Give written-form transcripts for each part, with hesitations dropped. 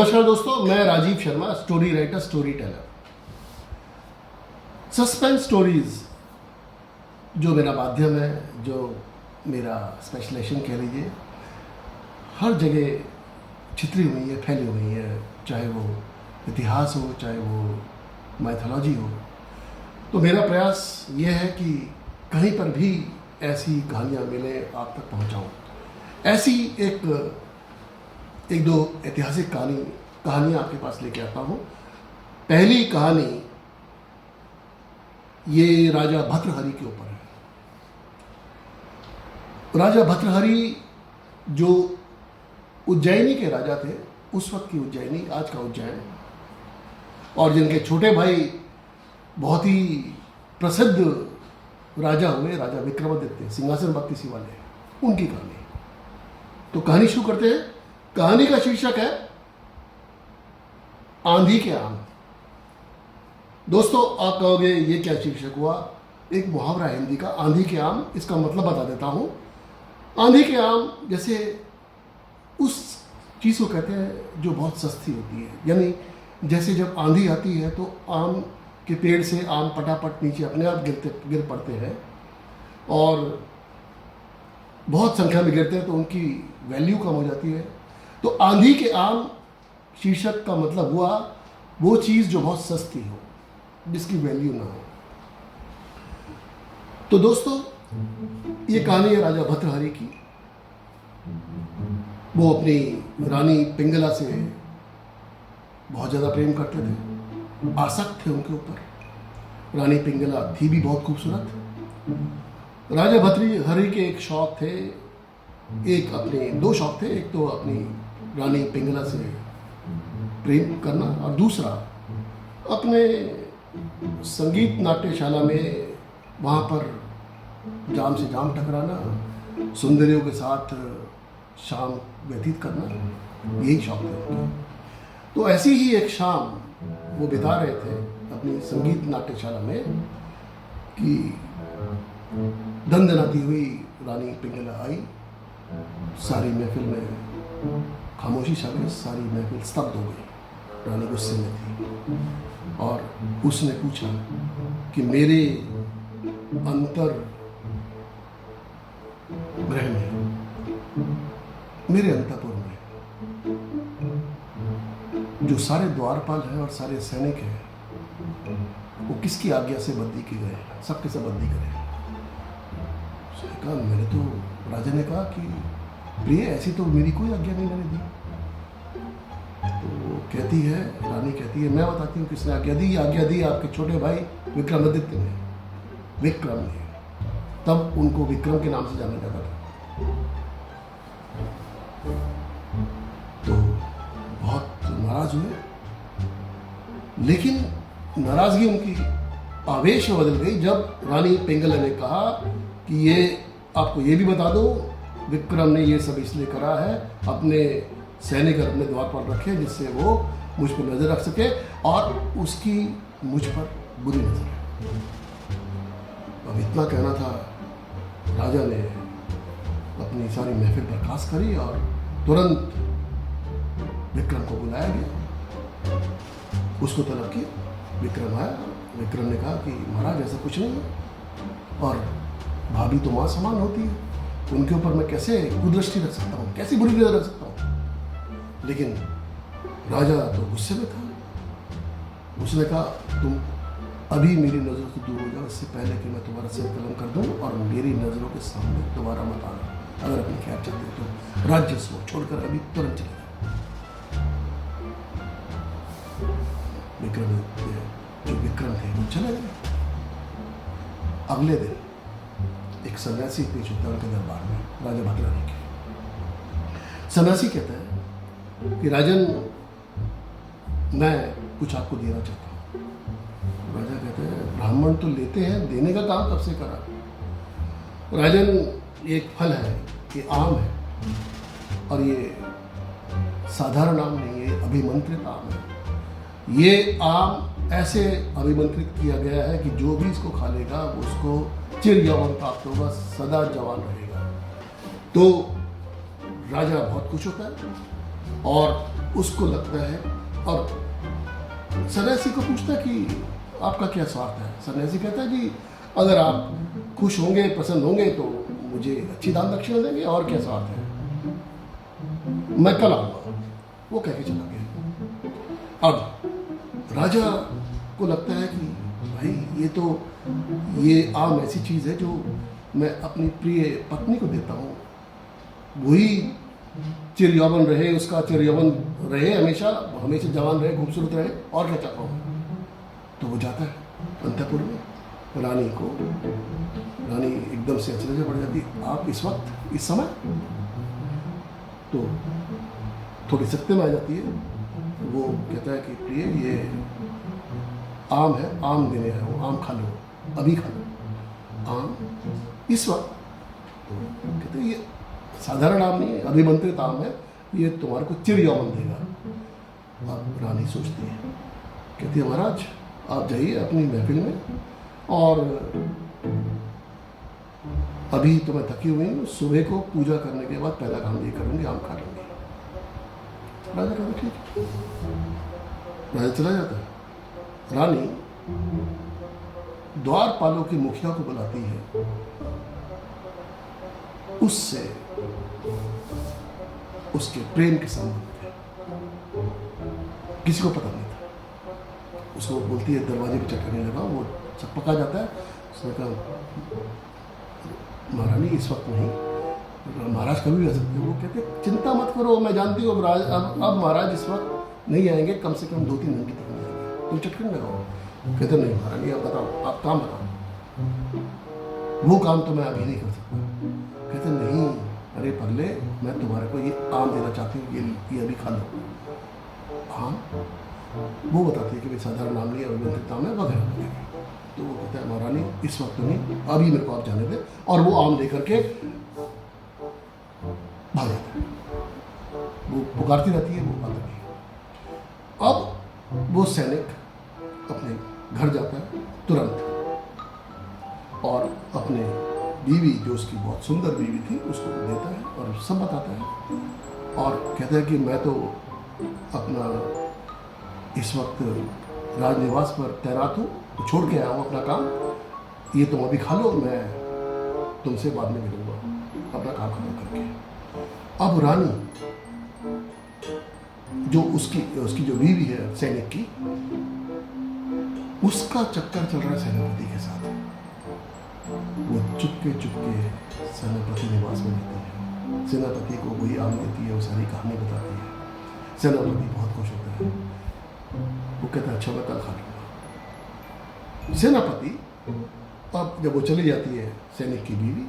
नमस्कार दोस्तों, मैं Rajiv Sharma, story writer, story teller. Suspense stories जो मेरा माध्यम है, जो मेरा स्पेशलाइजेशन कह लीजिए, हर जगह छितरी हुई है, फैली हुई है। चाहे वो इतिहास हो, चाहे वो माइथोलॉजी हो। तो मेरा प्रयास ये है कि कहीं पर भी ऐसी कहानियाँ मिले, आप तक पहुँचाऊँ। ऐसी एक दो ऐतिहासिक कहानियाँ आपके पास लेके आता हूँ। पहली कहानी ये राजा भर्तृहरि के ऊपर है। राजा भर्तृहरि जो उज्जैनी के राजा थे, उस वक्त की उज्जैनी, आज का उज्जैन, और जिनके छोटे भाई बहुत ही प्रसिद्ध राजा हुए, राजा विक्रमादित्य, सिंहासन बत्तीसी वाले, उनकी कहानी। तो कहानी शुरू करते हैं। कहानी का शीर्षक है आंधी के आम। दोस्तों, आप कहोगे ये क्या शीर्षक हुआ? एक मुहावरा है हिंदी का, आंधी के आम। इसका मतलब बता देता हूं। आंधी के आम जैसे उस चीज़ को कहते हैं जो बहुत सस्ती होती है। यानी जैसे जब आंधी आती है तो आम के पेड़ से आम पटापट नीचे अपने आप गिर पड़ते हैं, और बहुत संख्या में गिरते हैं तो उनकी वैल्यू कम हो जाती है। तो आंधी के आम शीर्षक का मतलब हुआ वो चीज़ जो बहुत सस्ती हो, जिसकी वैल्यू ना हो। तो दोस्तों, ये कहानी है राजा भर्तृहरि की। वो अपनी रानी पिंगला से बहुत ज़्यादा प्रेम करते थे, आसक्त थे उनके ऊपर। रानी पिंगला थी भी बहुत खूबसूरत। राजा भर्तृहरि के एक शौक थे, अपने दो शौक थे। एक तो अपनी रानी पिंगला से प्रेम करना, और दूसरा अपने संगीत नाट्यशाला में वहाँ पर जाम से जाम टकराना, सुंदरियों के साथ शाम व्यतीत करना, यही शौक थे उनके। तो ऐसी ही एक शाम वो बिता रहे थे अपनी संगीत नाट्यशाला में कि दंदनाती हुई रानी पिंगला आई। सारी महफिल में खामोशी छा गई, सारी महफिल स्तब्ध हो गई। रानी गुस्से में थी और उसने पूछा कि मेरे अंतर गृह में, मेरे अंतपुर में जो सारे द्वारपाल हैं और सारे सैनिक हैं, वो किसकी आज्ञा से बंदी की गए? सबके सब बंदी करे। मैंने तो, राजा ने कहा कि प्रिय, ऐसी तो मेरी कोई आज्ञा नहीं मैंने दी। तो कहती है, रानी कहती है, मैं बताती हूँ किसने आज्ञा दी। आज्ञा दी आपके छोटे भाई विक्रमादित्य ने, विक्रम ने। तब उनको विक्रम के नाम से जाना जाता था। तो बहुत नाराज हुए, लेकिन नाराजगी उनकी आवेश में बदल गई जब रानी पिंगला ने कहा कि ये आपको ये भी बता दो, विक्रम ने ये सब इसलिए करा है, अपने सैनिक अपने द्वार पर रखे जिससे वो मुझ पर नजर रख सके, और उसकी मुझ पर बुरी नजर है। अब इतना कहना था, राजा ने अपनी सारी महफिल बर्खास्त करी और तुरंत विक्रम को बुलाया गया, उसको तलब किया। विक्रम आया। विक्रम ने कहा कि महाराज, ऐसा कुछ नहीं है, और भाभी तो माँ समान होती है, उनके ऊपर मैं कैसे कुदृष्टि रख सकता हूँ, कैसी बुरी नजर रख सकता हूँ? लेकिन राजा तो गुस्से में था। उसने कहा, तुम अभी मेरी नज़रों से दूर हो जाओ, इससे पहले कि मैं तुम्हारा सिर कलम कर दूँ, और मेरी नज़रों के सामने दोबारा मत आना। अगर अपनी खैर चाहते तो राज्य से छोड़कर अभी तुरंत चले जाओ। विक्रम थे वो चले गए। अगले दिन एक सन्यासी पेश होता है उनके दरबार में, राजा भर्तृहरि के। सन्यासी कहता है कि राजन, मैं कुछ आपको देना चाहता हूँ। राजा कहते हैं, ब्राह्मण तो लेते हैं, देने का काम कब से करा? राजन, एक फल है, ये आम है, और ये साधारण आम नहीं है, अभिमंत्रित आम है। ये आम ऐसे अभिमंत्रित किया गया है कि जो भी इसको खा लेगा उसको चिर यौवन प्राप्त होगा, सदा जवान रहेगा। तो राजा बहुत खुश होता है और उसको लगता है, और सन्यासी को पूछता है कि आपका क्या स्वार्थ है। सन्यासी कहता है कि अगर आप खुश होंगे, प्रसन्न होंगे तो मुझे अच्छी दान दक्षिणा देंगे, और क्या स्वार्थ है, मैं कल आऊँगा। वो कह के चला गया। अब राजा को लगता है कि भाई ये आम ऐसी चीज़ है जो मैं अपनी प्रिय पत्नी को देता हूँ, वही चिर यौवन रहे, उसका चिर यौवन रहे, हमेशा हमेशा जवान रहे, खूबसूरत रहे, और क्या चाहता हूँ। तो वो जाता है अंतःपुर में। रानी एकदम से अचरज पड़ जाती, आप इस वक्त, इस समय? तो थोड़ी सत्य में आ जाती है। वो कहता है कि प्रिय, ये आम है, आम देने आया हूँ, आम खा लो, अभी खा लो आम इस वक्त। तो कहते हैं ये साधारण आम नहीं है, अभिमंत्रित आम है, ये तुम्हारे को चिर यौवन देगा। अब रानी सोचती है, कहती है महाराज आप जाइए अपनी महफिल में, और अभी तो मैं थकी हुई हूँ, सुबह को पूजा करने के बाद पहला काम ये करूँगी, आम खा लूँगी। राजा कहता ठीक है, राजा चला जाता है। रानी द्वारपालों की मुखिया को बुलाती है, उससे उसके प्रेम के संबंध थे, किसी को पता नहीं था। उसको बोलती है दरवाजे पे चटकने लगा, वो चकपका जाता है। उसने कहा महारानी इस वक्त नहीं, महाराज कभी भी आ सकते हैं। वो कहते चिंता मत करो, मैं जानती हूँ अब महाराज इस वक्त नहीं आएंगे, कम से कम 2-3 घंटे तक नहीं आएंगे, तुम चटकने लगाओ। कहते नहीं महारानी आप बताओ, आप काम बताओ। वो काम तो मैं अभी नहीं कर सकता। कहते नहीं, अरे पगले, मैं तुम्हारे को ये आम देना चाहती हूँ, ये अभी खा लो। आम? वो बताती है कि भाई साधारण आम नहीं है, अभिमंत्रित आम है वगैरह वगैरह। तो वो कहता है महारानी इस वक्त तो नहीं, अभी मेरे को आप जाने दें, और वो आम लेकर के भाग जाता है। वो पुकारती रहती है, वो आता नहीं। अब वो सैनिक अपने घर जाता है तुरंत, और अपने बीवी, जो उसकी बहुत सुंदर बीवी थी, उसको देता है और सब बताता है, और कहता है कि मैं तो अपना इस वक्त राजनिवास पर तैनात हूँ, तो छोड़ के आया हूँ अपना काम, ये तुम अभी खा लो, मैं तुमसे बाद में मिलूंगा अपना काम खत्म करके। अब रानी, जो उसकी जो बीवी है सैनिक की, उसका चक्कर चल रहा है सेनापति के साथ। वो चुपके सेनापति निवास में रहती है, सेनापति को वही आम देती है, वो सारी कहानी बताती है। सेनापति बहुत खुश होता है, वो कहता है अच्छा मैं कल खा लूँगा। सेनापति अब जब वो चली जाती है सैनिक की बीवी,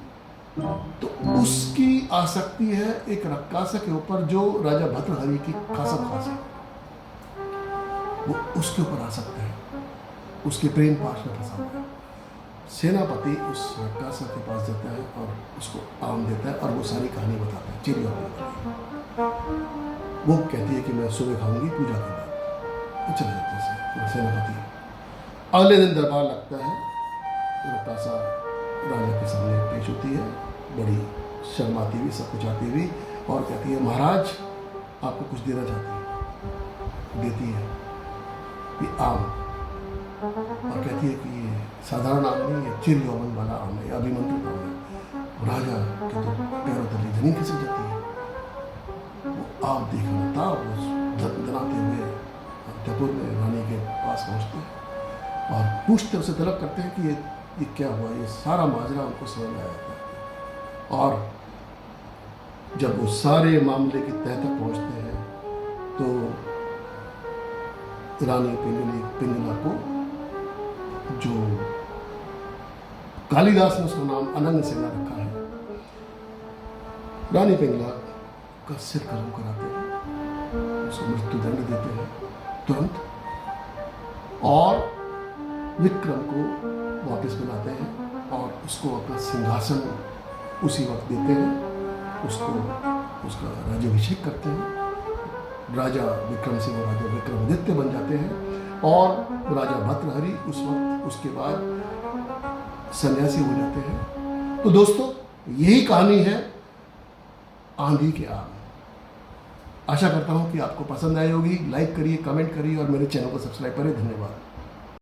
तो उसकी आसक्ति है एक रक्कासा के ऊपर जो राजा भद्रहरि की खासम खास है, वो उसके ऊपर आसक्त है, उसके प्रेम पाश में फंसा हुआ है। सेनापति उस रक्कासा के पास जाता है और उसको आम देता है, और वो सारी कहानी बताता है, चिड़िया वो कहती है कि मैं सुबह खाऊंगी पूजा के बाद। तो चले जाते हैं सेनापति। अगले दिन दरबार लगता है, रक्कासा राजा के सामने पेश होती है, बड़ी शर्माती हुई, सब कुछ आती हुई, और कहती है महाराज आपको कुछ देना चाहती है। देती है ये आम, और कहती है कि ये साधारण आम नहीं है, चिर यौवन वाला आम है, अभिमंत्रित आम है। राजा के तो पैरों तले जमीन खिसक जाती है। वो आम देखना था, वो धनाते हुए अंतःपुर में रानी के पास पहुँचते हैं और पूछते, उसे तलब करते हैं कि ये क्या हुआ। ये सारा माजरा उनको समझ में आया था, और जब वो सारे मामले की तह तक पहुँचते हैं तो रानी पिंगला को, जो कालिदास ने उसका नाम अनंग सेना रखा है, रानी पिंगला का सिर कलम कराते हैं, उसको मृत्युदंड देते हैं तुरंत, और विक्रम को वापस बुलाते हैं और उसको अपना सिंहासन उसी वक्त देते हैं, उसका राज्याभिषेक करते हैं। राजा विक्रम से वो राजा विक्रमादित्य बन जाते हैं, और राजा भर्तृहरि उस वक्त उसके बाद सन्यासी हो जाते हैं। तो दोस्तों यही कहानी है आंधी के आम। आशा करता हूँ कि आपको पसंद आई होगी। लाइक करिए, कमेंट करिए और मेरे चैनल को सब्सक्राइब करिए। धन्यवाद।